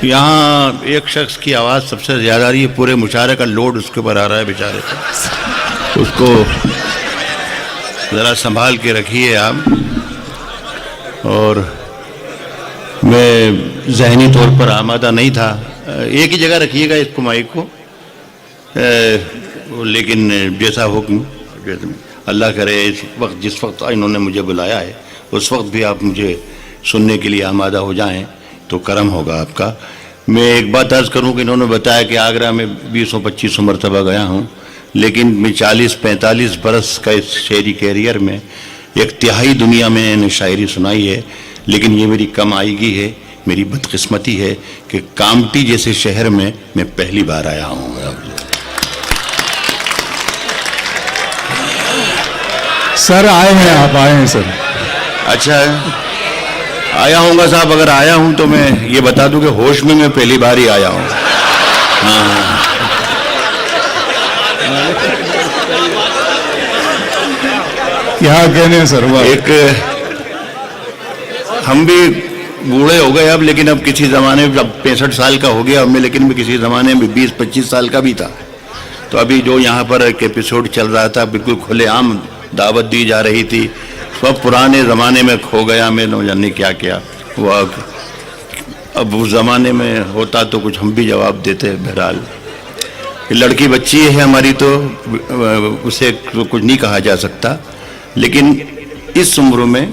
یہاں ایک شخص کی آواز سب سے زیادہ آ رہی ہے، پورے مشاعرے کا لوڈ اس کے اوپر آ رہا ہے بیچارے کو، اس کو ذرا سنبھال کے رکھیے آپ. اور میں ذہنی طور پر آمادہ نہیں تھا. ایک ہی جگہ رکھیے گا اس کو، مائک کو، لیکن جیسا حکم اللہ کرے اس وقت، جس وقت انہوں نے مجھے بلایا ہے اس وقت بھی آپ مجھے سننے کے لیے آمادہ ہو جائیں تو کرم ہوگا آپ کا. میں ایک بات عرض کروں کہ انہوں نے بتایا کہ آگرہ میں 20-25 مرتبہ گیا ہوں، لیکن میں 40-45 برس کا اس شعری کیریئر میں ایک تہائی دنیا میں نے شاعری سنائی ہے. لیکن یہ میری کم آئیگی ہے، میری بدقسمتی ہے کہ کامٹی جیسے شہر میں پہلی بار آیا ہوں. سر آئے ہیں، آپ آئے ہیں سر. اچھا آیا ہوں گا صاحب، اگر آیا ہوں تو میں یہ بتا دوں کہ ہوش میں پہلی بار ہی آیا ہوں. ہاں کیا کہنے ہیں سر. ایک ہم بھی بوڑھے ہو گئے اب، لیکن اب کسی زمانے میں، اب 65 سال کا ہو گیا اب میں، لیکن میں کسی زمانے میں 20-25 سال کا بھی تھا. تو ابھی جو یہاں پر ایک ایپیسوڈ چل رہا تھا بالکل کھلے عام دعوت دی جا رہی تھی، سب پرانے زمانے میں کھو گیا میں، نہ جانے کیا کیا وہ. اب اس زمانے میں ہوتا تو کچھ ہم بھی جواب دیتے. بہرحال لڑکی بچی ہے ہماری تو اسے کچھ نہیں کہا جا سکتا، لیکن اس عمر میں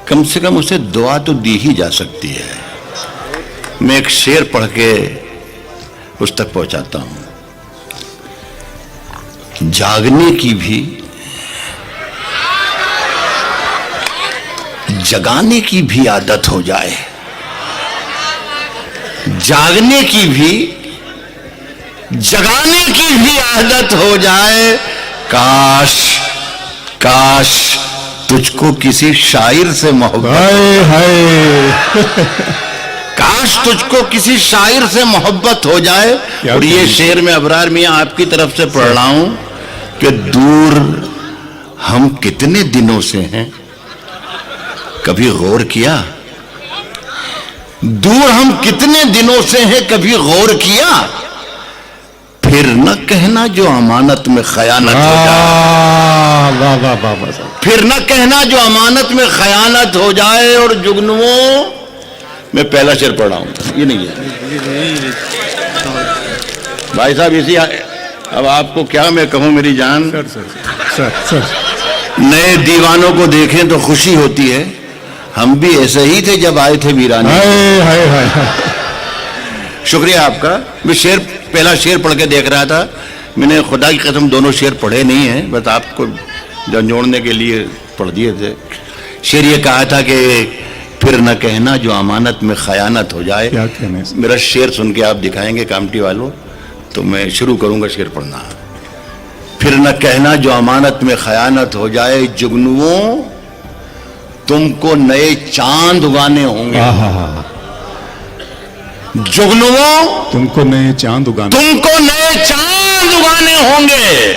کم سے کم اسے دعا تو دی ہی جا سکتی ہے. میں ایک شعر پڑھ کے اس تک پہنچاتا ہوں. جاگنے کی بھی جگانے کی بھی عادت ہو جائے، جاگنے کی بھی جگانے کی بھی عادت ہو جائے. کاش کاش تجھ کو کسی شاعر سے محبت، کاش تجھ کو کسی شاعر سے محبت ہو جائے. اور یہ شعر میں ابرار میاں آپ کی طرف سے پڑھ رہا ہوں کہ دور ہم کتنے دنوں سے ہیں، کبھی غور کیا؟ دور ہم کتنے دنوں سے ہیں، کبھی غور کیا؟ پھر نہ کہنا جو امانت میں خیانت ہو جائے، پھر نہ کہنا جو امانت میں خیانت ہو جائے. اور جگنوؤں میں پہلا شعر پڑھ رہا ہوں، یہ نہیں ہے بھائی صاحب. اسی اب آپ کو کیا میں کہوں میری جان. نئے دیوانوں کو دیکھیں تو خوشی ہوتی ہے، ہم بھی ایسے ہی تھے جب آئے تھے ویرانے. شکریہ آپ کا. میں پہلا شعر پڑھ کے دیکھ رہا تھا، میں نے خدا کی قسم دونوں شعر پڑھے نہیں ہیں، بس آپ کو جوڑنے کے لیے پڑھ دیے تھے. شعر یہ کہا تھا کہ پھر نہ کہنا جو امانت میں خیانت ہو جائے. میرا شعر سن کے آپ دکھائیں گے کامٹی والوں تو میں شروع کروں گا شعر پڑھنا. پھر نہ کہنا جو امانت میں خیانت ہو جائے، جگنوؤں تم کو نئے چاند اگانے ہوں گے. جگنوؤں تم کو نئے چاند اگانے، تم کو نئے چاند اگانے ہوں گے،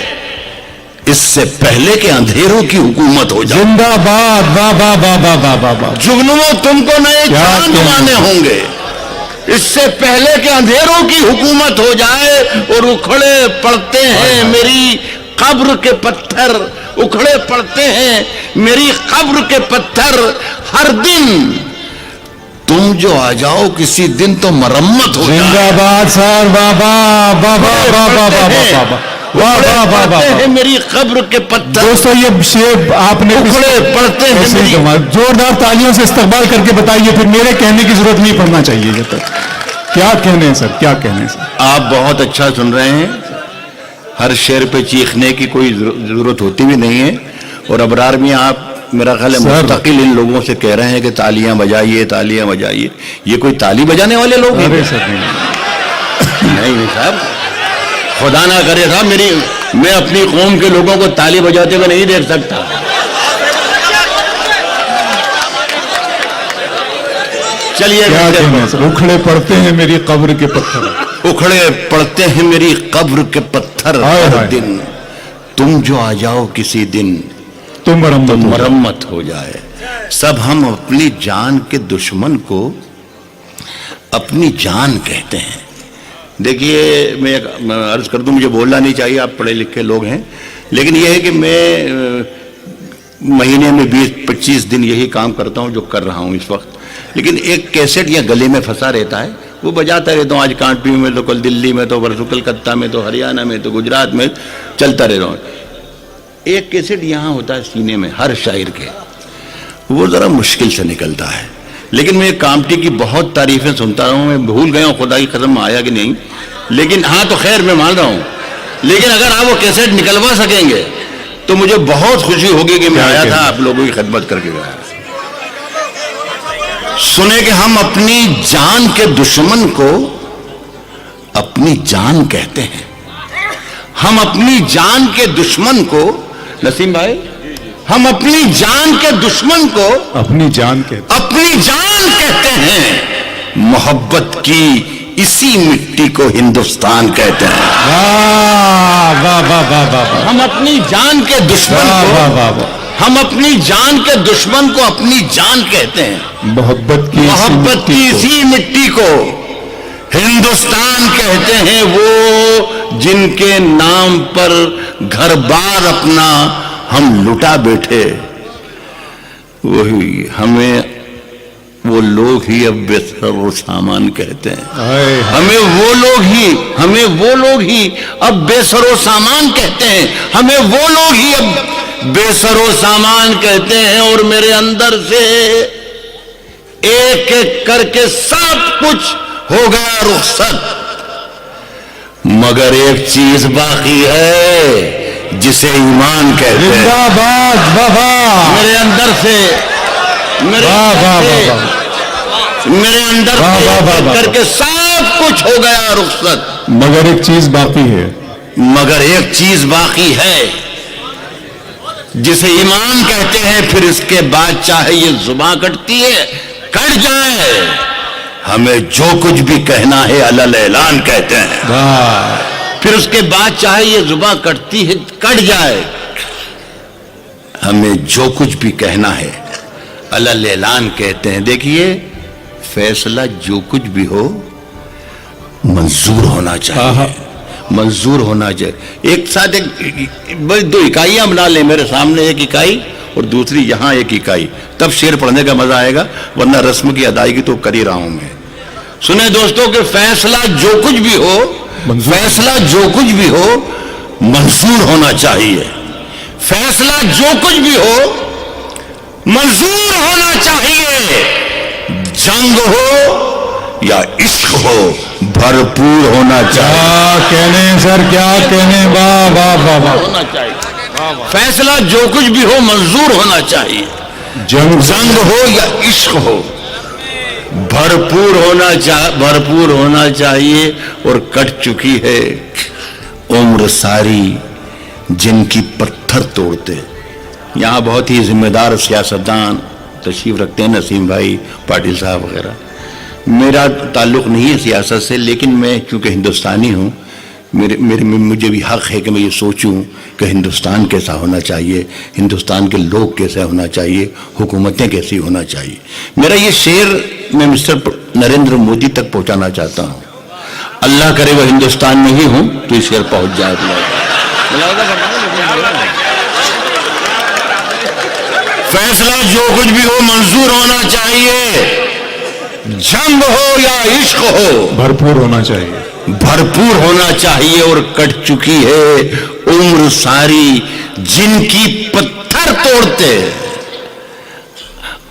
اس سے پہلے کہ اندھیروں کی حکومت ہو جائے. زندہ باد. واہ واہ واہ واہ واہ واہ واہ. جگنوؤں تم کو نئے چاند اگانے ہوں گے، اس سے پہلے کہ اندھیروں کی حکومت ہو جائے. اور اکھڑے پڑتے ہیں میری قبر کے پتھر، اکھڑے پڑتے ہیں میری قبر کے پتھر ہر دن. تم جو آ جاؤ کسی دن تو مرمت ہو جائے. زندہ باد سر. واہ واہ واہ واہ واہ واہ واہ واہ واہ. میری قبر کے پتھر. دوستو یہ شعر آپ نے اکھڑے پڑتے ہیں. زوردار تالیوں سے استقبال کر کے بتائیے، پھر میرے کہنے کی ضرورت نہیں پڑنا چاہیے. یہ تک کیا کہنے ہیں سر، کیا کہنے ہیں سر. آپ بہت اچھا سن رہے ہیں، ہر شعر پہ چیخنے کی کوئی ضرورت ہوتی بھی نہیں ہے. اور ابرار میاں آپ میرا خیال ہے مستقل ان لوگوں سے کہہ رہے ہیں کہ تالیاں بجائیے تالیاں بجائیے. یہ کوئی تالی بجانے والے لوگ ہیں؟ نہیں صاحب، خدا نہ کرے صاحب میں اپنی قوم کے لوگوں کو تالی بجاتے ہوئے نہیں دیکھ سکتا. چلیے. اکھڑے پڑتے ہیں میری قبر کے پتھر، اکھڑے پڑتے ہیں میری قبر کے پتھر ہر دن. تم جو آ جاؤ کسی دن تو مرمت ہو جائے. سب ہم اپنی جان کے دشمن کو اپنی جان کہتے ہیں. دیکھیے میں عرض کر دوں, مجھے بولنا نہیں چاہیے, آپ پڑھے لکھے لوگ ہیں, لیکن یہ ہے کہ میں مہینے میں 20-25 دن یہی کام کرتا ہوں جو کر رہا ہوں اس وقت. لیکن ایک کیسٹ یا گلے میں پھنسا رہتا ہے, وہ بجاتا رہتا ہوں, آج کانٹی میں تو کل دلی میں تو پرسوں کلکتہ میں تو ہریانہ میں تو گجرات میں چلتا رہ رہا ہوں. ایک کیسٹ یہاں ہوتا ہے سینے میں ہر شاعر کے, وہ ذرا مشکل سے نکلتا ہے. لیکن میں کامٹی کی بہت تعریفیں سنتا رہا ہوں, میں بھول گیا ہوں خدا کی قسم آیا کہ نہیں, لیکن ہاں تو خیر میں مان رہا ہوں. لیکن اگر آپ وہ کیسٹ نکلوا سکیں گے تو مجھے بہت خوشی ہوگی کہ میں آیا تھا آپ لوگوں کی خدمت کر کے گیا. سنیں کہ ہم اپنی جان کے دشمن کو اپنی جان کہتے ہیں. ہم اپنی جان کے دشمن کو, نسیم بھائی, ہم اپنی جان کے دشمن کو اپنی جان کہتے ہیں. محبت کی اسی مٹی کو ہندوستان کہتے ہیں. واہ واہ واہ واہ واہ. ہم اپنی جان کے دشمن کو ہم اپنی جان کے دشمن کو اپنی جان کہتے ہیں. محبت کی اسی مٹی کو ہندوستان کہتے ہیں. وہ جن کے نام پر گھر بار اپنا ہم لٹا بیٹھے, وہی ہمیں وہ لوگ ہی اب بے سر و سامان کہتے ہیں. ہمیں وہ لوگ ہی اب بے سر و سامان کہتے ہیں. ہمیں وہ لوگ ہی اب بے سر و سامان کہتے ہیں. اور میرے اندر سے ایک ایک کر کے سب کچھ ہو گیا رخصت, مگر ایک چیز باقی ہے جسے ایمان کہتے ہیں. میرے اندر سے کر کے سب کچھ ہو گیا رخصت, مگر ایک چیز باقی ہے جسے ایمان کہتے ہیں. پھر اس کے بعد چاہے یہ زبان کٹتی ہے کٹ جائے, ہمیں جو کچھ بھی کہنا ہے علل اعلان کہتے ہیں. پھر اس کے بعد چاہے یہ زبان کٹتی ہے کٹ جائے, ہمیں جو کچھ بھی کہنا ہے علل اعلان کہتے ہیں. دیکھیے فیصلہ جو کچھ بھی ہو منظور ہونا چاہیے, منظور ہونا چاہیے. ایک ساتھ دو اکائیاں بنا لیں, میرے سامنے ایک اکائی اور دوسری یہاں ایک اکائی, تب شعر پڑھنے کا مزہ آئے گا, ورنہ رسم کی ادائیگی تو کر ہی رہا ہوں میں. سنیں دوستوں کہ فیصلہ جو کچھ بھی ہو منظور ہونا چاہیے. فیصلہ جو کچھ بھی ہو منظور ہونا چاہیے. جنگ ہو یا عشق ہو بھرپور ہونا چاہیے. کیا کہنے واہ واہ واہ واہ. ہونا چاہیے. فیصلہ جو کچھ بھی ہو منظور ہونا چاہیے. جنگ ہو یا عشق ہو بھرپور ہونا چاہیے. اور کٹ چکی ہے عمر ساری جن کی پتھر توڑتے. یہاں بہت ہی ذمہ دار سیاستدان تشریف رکھتے ہیں, نسیم بھائی, پاٹل صاحب وغیرہ. میرا تعلق نہیں ہے سیاست سے, لیکن میں چونکہ ہندوستانی ہوں, مجھے بھی حق ہے کہ میں یہ سوچوں کہ ہندوستان کیسا ہونا چاہیے, ہندوستان کے لوگ کیسے ہونا چاہیے, حکومتیں کیسی ہونا چاہیے. میرا یہ شعر میں مسٹر نریندر مودی تک پہنچانا چاہتا ہوں. اللہ کرے وہ ہندوستان میں ہی ہوں تو یہ شعر پہنچ جائے. فیصلہ جو کچھ بھی ہو منظور ہونا چاہیے. جنگ ہو یا عشق ہو بھرپور ہونا چاہیے. اور کٹ چکی ہے عمر ساری جن کی پتھر توڑتے.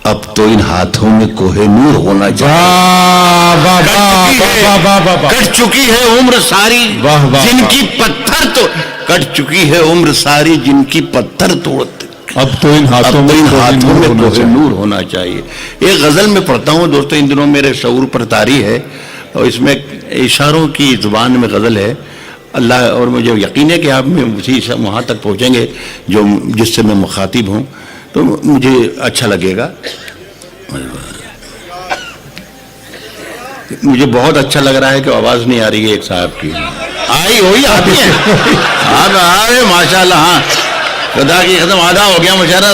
اب تو ان ہاتھوں میں کوہ نور ہونا چاہیے. کٹ چکی ہے عمر ساری جن کی پتھر تو کٹ چکی ہے عمر ساری جن کی پتھر توڑتے. اب تو ان ہاتھوں میں کوہ نور ہونا چاہیے. ایک غزل میں پڑھتا ہوں دوستو, ان دنوں میرے شعور پر طاری ہے, اور اس میں اشاروں کی زبان میں غزل ہے. اللہ, اور مجھے یقین ہے کہ آپ وہاں تک پہنچیں گے جس سے میں مخاطب ہوں, تو مجھے اچھا لگے گا. مجھے بہت اچھا لگ رہا ہے کہ آواز نہیں آ رہی ہے ایک صاحب کی. آئی ہوئی آتی ہے ماشاء اللہ. ہاں خدا کی ختم آدھا ہو گیا مشاعرہ.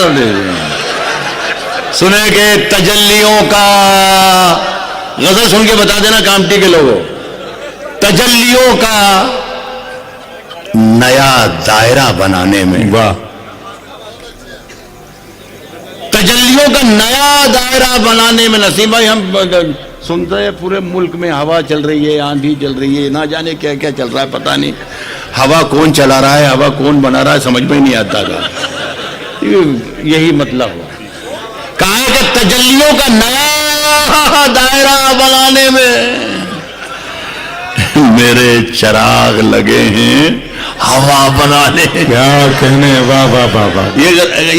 سنے کہ تجلیوں کا غزل سن کے بتا دینا کامٹی کے لوگوں. تجلیوں کا نیا دائرہ بنانے میں, واہ, تجلیوں کا نیا دائرہ بنانے میں. نسیم بھائی, ہم سنتے ہیں پورے ملک میں ہوا چل رہی ہے, آندھی چل رہی ہے, نہ جانے کیا کیا چل رہا ہے, پتہ نہیں ہوا کون چلا رہا ہے, ہوا کون بنا رہا ہے, سمجھ میں نہیں آتا تھا. یہی مطلب ہوا. کہا ہے کہ تجلیوں کا نیا دائرہ بنانے میں میرے چراغ لگے ہیں ہوا بنانے. کیا کہنے, واہ واہ واہ واہ. یہ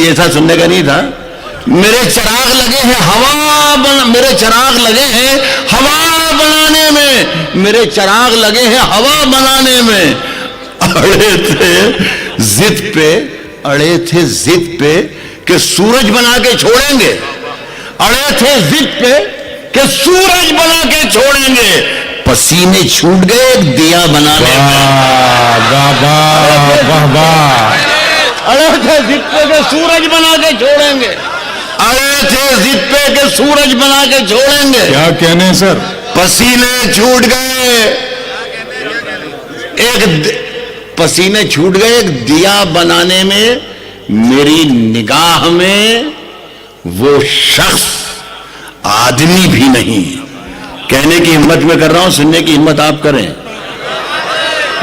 ایسا سننے کا نہیں تھا. میرے چراغ لگے ہیں میرے چراغ لگے ہیں ہوا بنانے میں, میرے چراغ لگے ہیں ہوا بنانے میں. اڑے تھے ضد پہ کہ سورج بنا کے چھوڑیں گے. اڑے تھے ضد پہ کہ سورج بنا کے چھوڑیں گے. پسینے چھوٹ گئے ایک دیا بنانے میں. واہ واہ واہ واہ. اڑے تھے ضد پہ کہ سورج بنا کے چھوڑیں گے. اڑے تھے ضد پہ کہ سورج بنا کے چھوڑیں گے. کیا کہنے سر. پسینے چھوٹ گئے پسینے چھوٹ گئے ایک دیا بنانے میں. میری نگاہ میں وہ شخص آدمی بھی نہیں. کہنے کی ہمت میں کر رہا ہوں, سننے کی ہمت آپ کریں.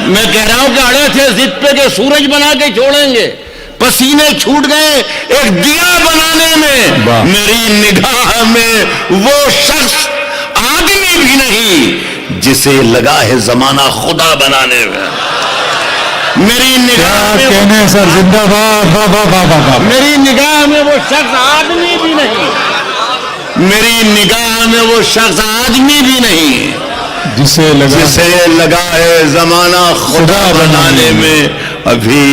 میں کہہ رہا ہوں کہ اڑے تھے ضد پہ کہ سورج بنا کے چھوڑیں گے, پسینے چھوٹ گئے ایک دیا بنانے میں. میری نگاہ میں وہ شخص آدمی بھی نہیں جسے لگا ہے زمانہ خدا بنانے میں. میری نگاہ میں کہنے سر, زندہ باد. واہ واہ واہ واہ. میری نگاہ میں وہ شخص آدمی بھی نہیں. میری نگاہ میں وہ شخص آدمی بھی نہیں جسے لگا ہے زمانہ خدا بنانے میں. ابھی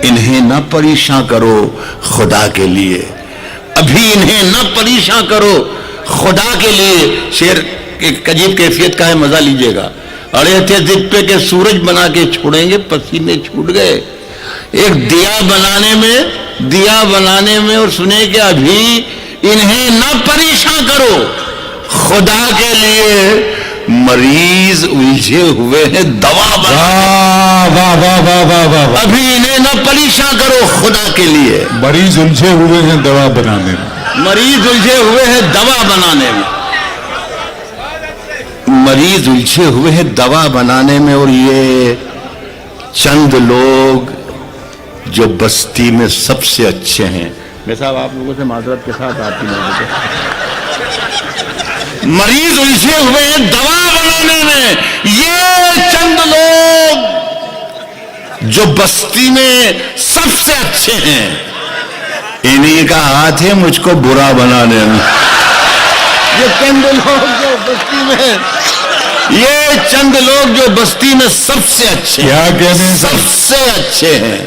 انہیں نہ پریشان کرو خدا کے لیے, ابھی انہیں نہ پریشان کرو خدا کے لیے. شعر ایک عجیب کیفیت کا ہے, مزہ لیجئے گا. اڑے تھے ضد پہ کہ سورج بنا کے چھوڑیں گے, پسینے چھوٹ گئے ایک دیا بنانے میں. اور سنے کہ ابھی انہیں نہ پریشان کرو خدا کے لیے, مریض الجھے ہوئے ہیں دوا بنانے. ابھی انہیں نہ پریشان کرو خدا کے لیے, مریض الجھے ہوئے ہیں دوا بنانے میں. مریض الجھے ہوئے ہیں دوا بنانے میں. مریض الجھے ہوئے ہیں دوا بنانے میں. اور یہ چند لوگ جو بستی میں سب سے اچھے ہیں. میں صاحب آپ لوگوں سے معذرت کے ساتھ آپ کی مدد. مریض الجھے ہوئے ہیں دوا بنانے میں. یہ چند لوگ جو بستی میں سب سے اچھے ہیں, انہی کا ہاتھ ہے مجھ کو برا بنانے میں. یہ چند لوگ جو بستی میں سب سے اچھے, کیا کہنے سب سے اچھے ہیں,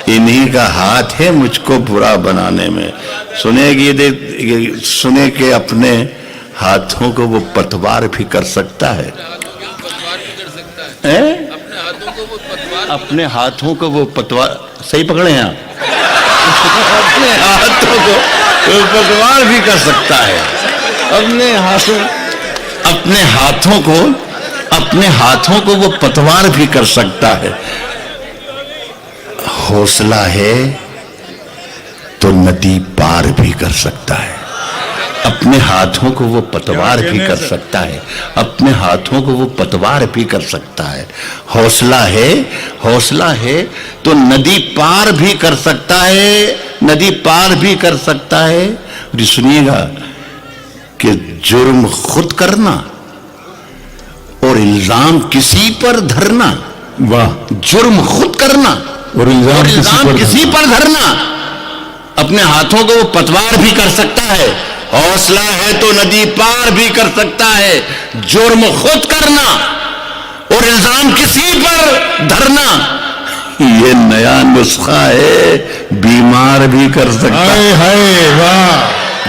انہی کا ہاتھ ہے مجھ کو برا بنانے میں. سنے کہ اپنے ہاتھوں کو وہ پتوار بھی کر سکتا ہے. اپنے ہاتھوں کو وہ پتوار, صحیح پکڑے ہیں آپ, اپنے ہاتھوں کو وہ پتوار بھی کر سکتا ہے. اپنے ہاتھوں کو وہ پتوار بھی کر سکتا ہے. حوصلہ ہے تو ندی پار بھی کر سکتا ہے. اپنے ہاتھوں کو وہ پتوار بھی کر سکتا ہے. اپنے ہاتھوں کو وہ پتوار بھی کر سکتا ہے. حوصلہ ہے تو ندی پار بھی کر سکتا ہے. ندی پار بھی کر سکتا ہے. سنیے گا کہ جرم خود کرنا اور الزام کسی پر دھرنا. واہ. جرم خود کرنا اور الزام کسی پر دھرنا. اپنے ہاتھوں کو وہ پتوار بھی کر سکتا ہے. حوصلہ ہے تو ندی پار بھی کر سکتا ہے. جرم خود کرنا اور الزام کسی پر دھرنا, یہ نیا نسخہ ہے, بیمار بھی کر سکتا ہے. واہ.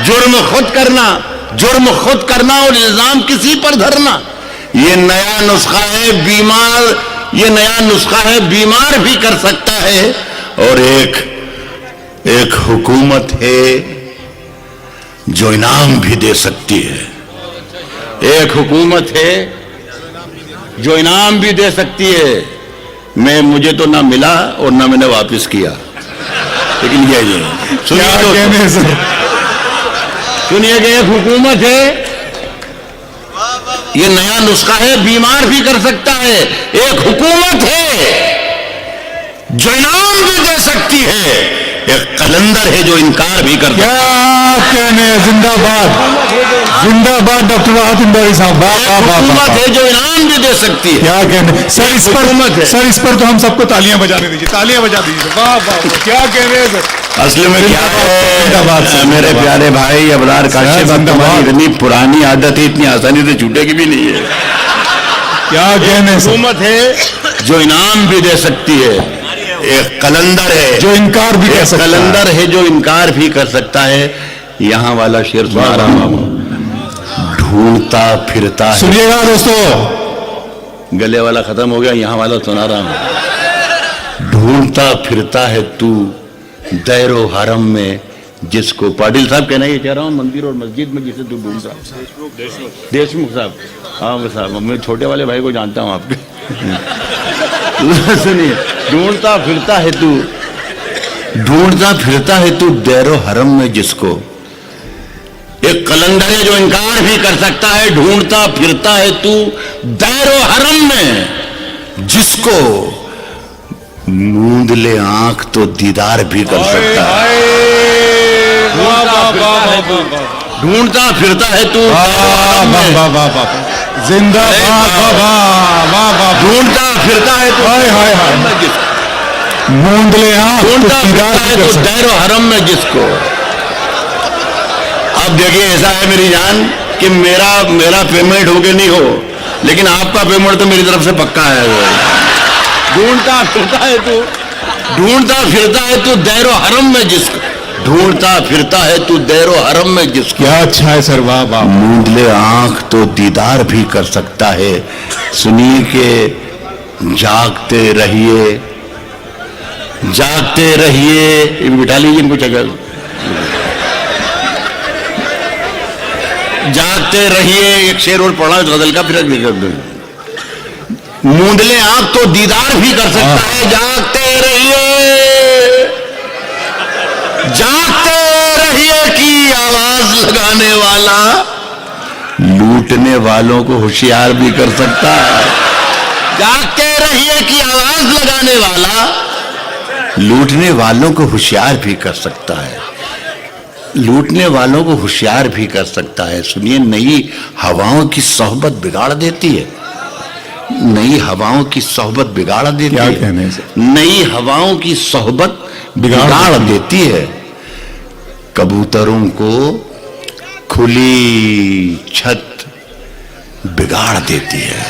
جرم خود کرنا اور الزام کسی پر دھرنا, یہ نیا نسخہ ہے, بیمار بھی کر سکتا ہے. اور ایک حکومت ہے جو انعام بھی دے سکتی ہے. ایک حکومت ہے جو انعام بھی دے سکتی ہے. مجھے تو نہ ملا اور نہ میں نے واپس کیا, لیکن یہ کیا کہنے ہیں سر؟ سنیے کہ ایک حکومت ہے, یہ نیا نسخہ ہے, بیمار بھی کر سکتا ہے. ایک حکومت ہے جو انعام بھی دے سکتی ہے. ایک قلندر ہے جو انکار بھی کر سکتا ہے. کیا کہنے ہیں؟ زندہ باد, زندہ باد ڈاکٹر راحت اندوری صاحب. حکومت ہے جو انعام بھی دے سکتی ہے. کیا کہنے سر اس پر؟ سر اس پر تو ہم سب کو تالیاں بجانے دیجیے, تالیاں بجا دیجیے. واہ واہ, کیا کہنے ہیں سر؟ اصل میں کیا ہے میرے پیارے بھائی ابرار کاشف, تمہاری اتنی پرانی عادت ہے, اتنی آسانی سے چھوٹے کی بھی نہیں ہے. کیا کہنے ہیں سر؟ حکومت ہے جو انعام بھی دے سکتی ہے. ایک قلندر ہے جو انکار بھی کر سکتا ہے. قلندر ہے جو انکار بھی کر سکتا ہے. یہاں والا شعر سنا رہا ہوں, ڈھونڈتا پھرتا ہے. سنیے گا دوستو, گلے والا ختم ہو گیا, یہاں والا سنا رہا ہوں. ڈھونڈتا پھرتا ہے تو دیر و حرم میں جس کو, پاٹل صاحب کہنا یہ کہہ رہا ہوں, مندر اور مسجد میں جسے تو ڈھونڈتا. دیشمکھ صاحب, ہاں صاحب, میں چھوٹے والے بھائی کو جانتا ہوں آپ کے. سنیے, ڈھونڈتا پھرتا ہے تو, ڈھونڈتا پھرتا ہے تو دیر و حرم میں جس کو. ایک قلندر ہے جو انکار بھی کر سکتا ہے. ڈھونڈتا پھرتا ہے تو دیر و حرم میں جس کو, موند لے آنکھ تو دیدار بھی کر سکتا ہے. ڈھونڈتا پھرتا ہے تو زندہ باد. ڈھونڈتا پھرتا ہے تو موند لے ڈھونڈتا پھرتا ہے تو دیر و حرم میں جس کو. اب دیکھیے ایسا ہے میری جان کہ میرا پیمنٹ ہو کے نہیں ہو, لیکن آپ کا پیمنٹ تو میری طرف سے پکا ہے. ڈھونڈتا پھرتا ہے تو, ڈھونڈتا پھرتا ہے تو دیر و حرم میں جس کو, ڈھونڈتا پھرتا ہے تو دیر و حرم میں جس کو. کیا اچھا ہے سر, واہ واہ. موند لے آنکھ تو دیدار بھی کر سکتا ہے. سنیے کہ جاگتے رہیے, جاگتے رہیے. بٹھا لیجیے ان کو چکر. جاگتے رہیے, ایک شعر اور پڑھا غزل کا, پھر موند لے آنکھ تو دیدار بھی کر سکتا ہے. جاگتے رہیے, جاگتے رہیے کی آواز لگانے والا لوٹنے والوں کو ہوشیار بھی کر سکتا ہے. جاگتے رہیے کی آواز لگانے والا لوٹنے والوں کو ہوشیار بھی کر سکتا ہے. لوٹنے والوں کو ہوشیار بھی کر سکتا ہے. سنیے, نئی ہواؤں کی صحبت بگاڑ دیتی ہے. نئی ہواؤں کی صحبت بگاڑ دیتی ہے. نئی ہواؤں کی صحبت بگاڑ دیتی ہے. کبوتروں کو کھلی چھت بگاڑ دیتی ہے.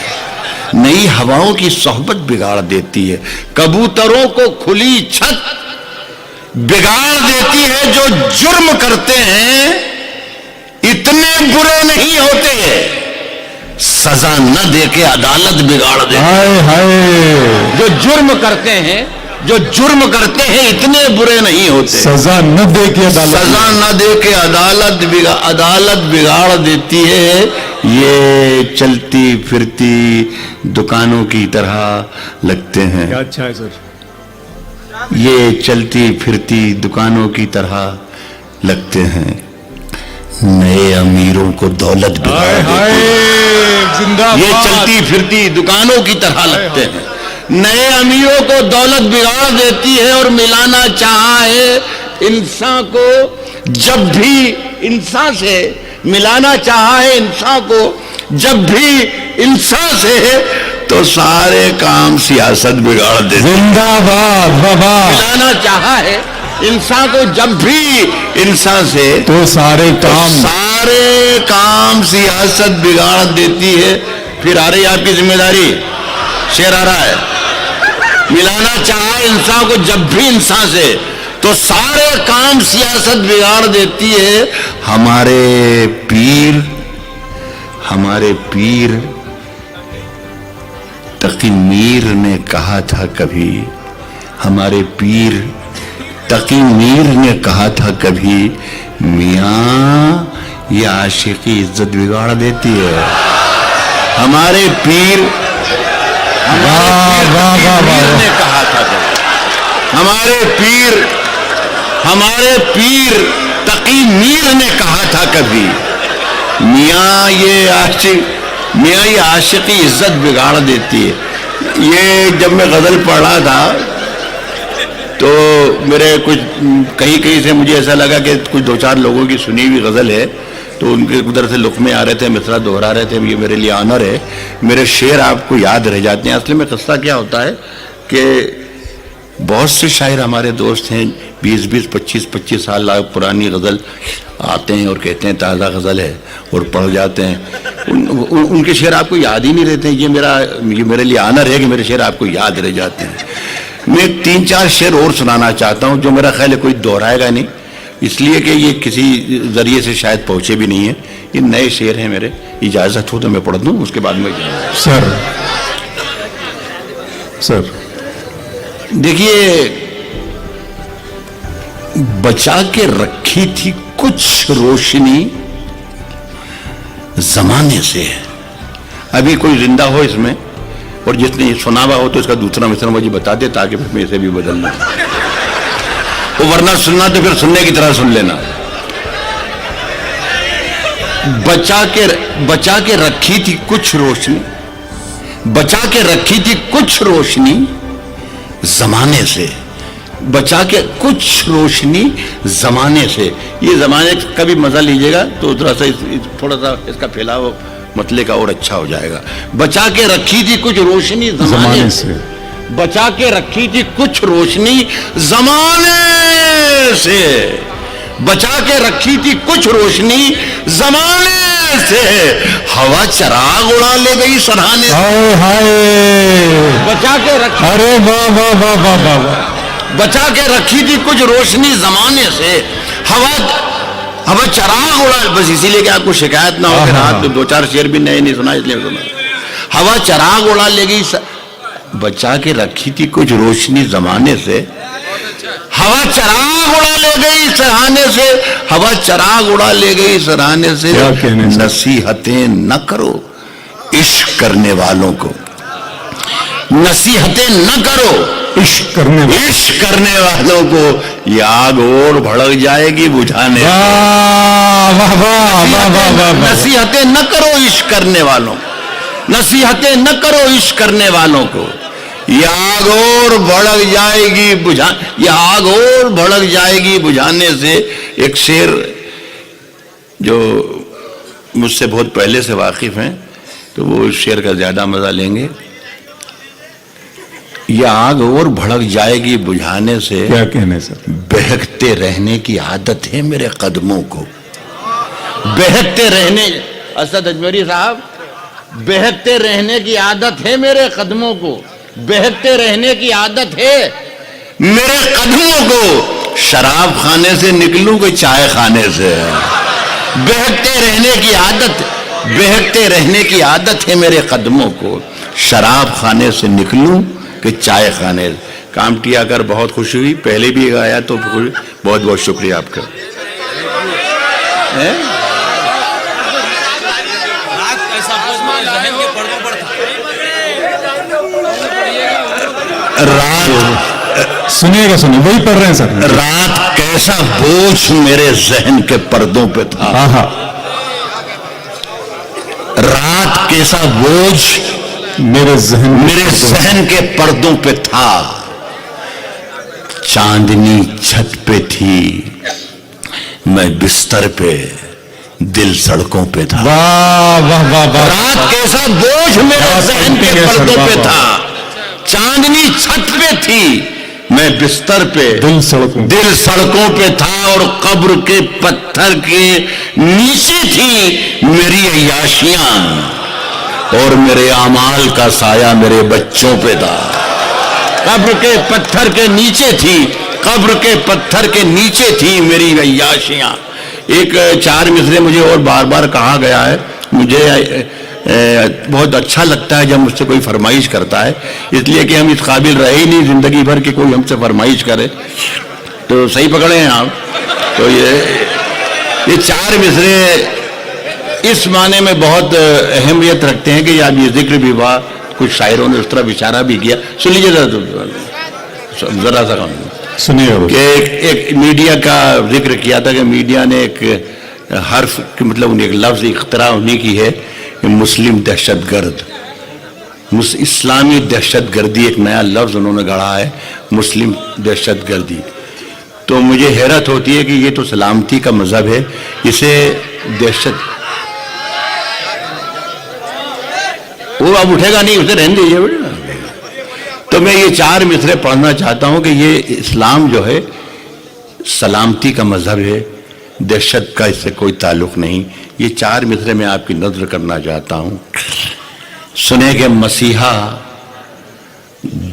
نئی ہواؤں کی صحبت بگاڑ دیتی ہے. کبوتروں کو کھلی چھت بگاڑ دیتی ہے. جو جرم کرتے ہیں اتنے برے نہیں ہوتے, سزا نہ دے کے عدالت بگاڑ دیتی ہے. جو جرم کرتے ہیں, جو جرم کرتے ہیں اتنے برے نہیں ہوتے, سزا نہ دے کے عدالت, سزا نہ دے کے عدالت بگاڑ دیتی ہے. یہ چلتی پھرتی دکانوں کی طرح لگتے ہیں. کیا اچھا ہے سر. یہ چلتی پھرتی دکانوں کی طرح لگتے ہیں. نئے امیروں کو دولت بگاڑ دیتی ہے. یہ چلتی پھرتی دکانوں کی طرح لگتے ہیں. نئے امیروں کو دولت بگاڑ دیتی ہے. اور ملانا چاہا ہے انسان کو جب بھی انسان سے, ملانا چاہا ہے انسان کو جب بھی انسان سے, تو سارے کام سیاست بگاڑ دیتی ہے. زندہ باد بابا. ملانا چاہا ہے انسان کو جب بھی انسان سے, تو سارے کام سیاست بگاڑ دیتی ہے. پھر آ رہی آپ کی ذمہ داری, شعر آ رہا ہے. ملانا چاہا انسان کو جب بھی انسان سے, تو سارے کام سیاست بگاڑ دیتی ہے. ہمارے پیر تقی میر نے کہا تھا کبھی, ہمارے پیر تقی میر نے کہا تھا کبھی, میاں یہ عاشقی عزت بگاڑ دیتی ہے. ہمارے پیر نے کہا تھا ہمارے پیر تقی میر نے کہا تھا کبھی میاں یہ عاشقی عزت بگاڑ دیتی ہے. یہ جب میں غزل پڑھ رہا تھا تو میرے کچھ کہیں سے مجھے ایسا لگا کہ کچھ دو چار لوگوں کی سنی ہوئی غزل ہے تو ان کے ادھر سے لقمے آ رہے تھے, مصرع دہرا رہے تھے. یہ میرے لیے آنر ہے, میرے شعر آپ کو یاد رہ جاتے ہیں. اصل میں قصہ کیا ہوتا ہے کہ بہت سے شاعر ہمارے دوست ہیں 20-25 سال پرانی غزل آتے ہیں اور کہتے ہیں تازہ غزل ہے اور پڑھ جاتے ہیں. ان کے شعر آپ کو یاد ہی نہیں رہتے. یہ میرے لیے آنر ہے کہ میرے شعر آپ کو یاد رہ جاتے ہیں. میں 3-4 شعر اور سنانا چاہتا ہوں جو میرا خیال ہے کوئی دہرائے گا نہیں, اس لیے کہ یہ کسی ذریعے سے شاید پہنچے بھی نہیں ہیں. یہ نئے شعر ہیں میرے, اجازت ہو تو میں پڑھ دوں, اس کے بعد میں سر دیکھیے, بچا کے رکھی تھی کچھ روشنی زمانے سے. ابھی کوئی زندہ ہو اس میں اور جس نے سنا ہوا ہو تو اس کا دوسرا مصرع مجھے بتا دے تاکہ میں اسے بھی بدل لوں. ورنہ سننا تو پھر سننے کی طرح سن لینا. بچا کے رکھی تھی کچھ روشنی, بچا کے رکھی تھی کچھ روشنی زمانے سے, بچا کے کچھ روشنی زمانے سے. یہ زمانے کا بھی مزہ لیجئے گا تو تھوڑا سا اس کا پھیلاؤ مطلع کا اور اچھا ہو جائے گا. بچا کے رکھی تھی کچھ روشنی زمانے سے, بچا کے رکھی تھی کچھ روشنی زمانے سے, بچا کے رکھی تھی کچھ روشنی زمانے سے. ہوا چراغ اڑا لے گئی سرہانے سے. بچا کے رکھی, ارے واہ واہ واہ واہ واہ, بچا کے رکھی تھی کچھ روشنی زمانے سے. ہوا چراغ اڑا, بس اسی لیے کہ آپ کو شکایت نہ ہو کہ رات میں 2-4 شعر بھی نئے نہیں سنا, اس لیے سنا. ہوا چراغ اڑا لے گئی, بچا کے رکھی تھی کچھ روشنی زمانے سے. ہوا چراغ اڑا لے گئی سرہانے سے, ہوا چراغ اڑا لے گئی سرہانے سے. نصیحتیں نہ کرو عشق کرنے والوں کو, نصیحتیں نہ کرو عشق کرنے والوں کو. یہ آگ اور بھڑک جائے گی بجھانے. نصیحتیں نہ کرو عشق کرنے والوں, نصیحتیں نہ کرو عشق کرنے والوں کو. یہ آگ اور بھڑک جائے گی یہ آگ اور بھڑک جائے گی بجھانے سے. ایک شعر جو مجھ سے بہت پہلے سے واقف ہیں تو وہ اس شعر کا زیادہ مزہ لیں گے. یہ آگ اور بھڑک جائے گی بجھانے سے, کیا کہنے سر, بہکتے رہنے کی عادت ہے میرے قدموں کو. بہکتے رہنے, اسد اجمیری صاحب, بہکتے رہنے کی عادت ہے میرے قدموں کو, بہکتے رہنے کی عادت ہے میرے قدموں کو. شراب خانے سے نکلوں کہ چائے خانے سے. بہکتے رہنے کی عادت ہے میرے قدموں کو. شراب خانے سے نکلوں کہ چائے خانے. کامٹیا کر بہت خوشی ہوئی, پہلے بھی گایا تو بہت بہت شکریہ آپ کا. رات سنیے گا, وہی پڑھ رہے ہیں سر. رات کیسا بوجھ میرے ذہن کے پردوں پہ تھا. رات کیسا بوجھ میرے ذہن کے پردوں پہ تھا. چاندنی چھت پہ تھی, میں بستر پہ, دل سڑکوں پہ تھا. رات کیسا بوجھ میرے ذہن کے پردوں پہ تھا. چاندنی چھت پہ تھی, میں بستر پہ, دل سڑکوں پہ تھا. اور قبر کے پتھر کے نیچے تھی میری عیاشیاں, اور میرے اعمال کا سایہ میرے بچوں پہ تھا. قبر کے پتھر کے نیچے تھی, قبر کے پتھر کے نیچے تھی میری عیاشیاں. ایک 4 مصرے مجھے اور بار بار کہا گیا ہے. مجھے بہت اچھا لگتا ہے جب مجھ سے کوئی فرمائش کرتا ہے, اس لیے کہ ہم اس قابل رہے ہی نہیں زندگی بھر کہ کوئی ہم سے فرمائش کرے. تو صحیح پکڑے ہیں آپ. تو یہ 4 مصرے اس معنی میں بہت اہمیت رکھتے ہیں کہ آج یہ ذکر بھی ہوا, کچھ شاعروں نے اس طرح اشارہ بھی کیا. سن لیجیے ذرا سا سنیے کہ ایک میڈیا کا ذکر کیا تھا کہ میڈیا نے ایک حرف مطلب ایک لفظ اختراع انہیں کی ہے کہ مسلم دہشت گرد, اسلامی دہشت گردی ایک نیا لفظ انہوں نے گڑھا ہے, مسلم دہشت گردی. تو مجھے حیرت ہوتی ہے کہ یہ تو سلامتی کا مذہب ہے, اسے دہشت, وہ اب اٹھے گا نہیں, اسے رہنے دیجیے بیٹے. تو میں یہ 4 مصرے پڑھنا چاہتا ہوں کہ یہ اسلام جو ہے سلامتی کا مذہب ہے, دہشت کا اس سے کوئی تعلق نہیں. یہ 4 مصرے میں آپ کی نظر کرنا چاہتا ہوں. سنیں کہ مسیحا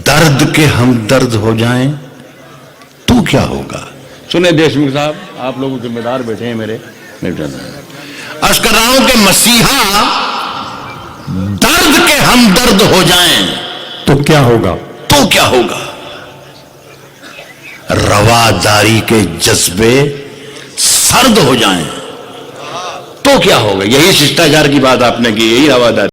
درد کے ہمدرد ہو جائیں تو کیا ہوگا. سنیں دیشمکھ صاحب, آپ لوگ ذمہ دار بیٹھے ہیں میرے, عرض کر رہا ہوں کہ مسیحا درد کے ہمدرد ہو جائیں تو کیا ہوگا, تو کیا ہوگا. رواداری کے جذبے سرد ہو جائیں تو کیا ہوگا. یہی ششٹاچار کی بات آپ نے کی, یہی رواداری.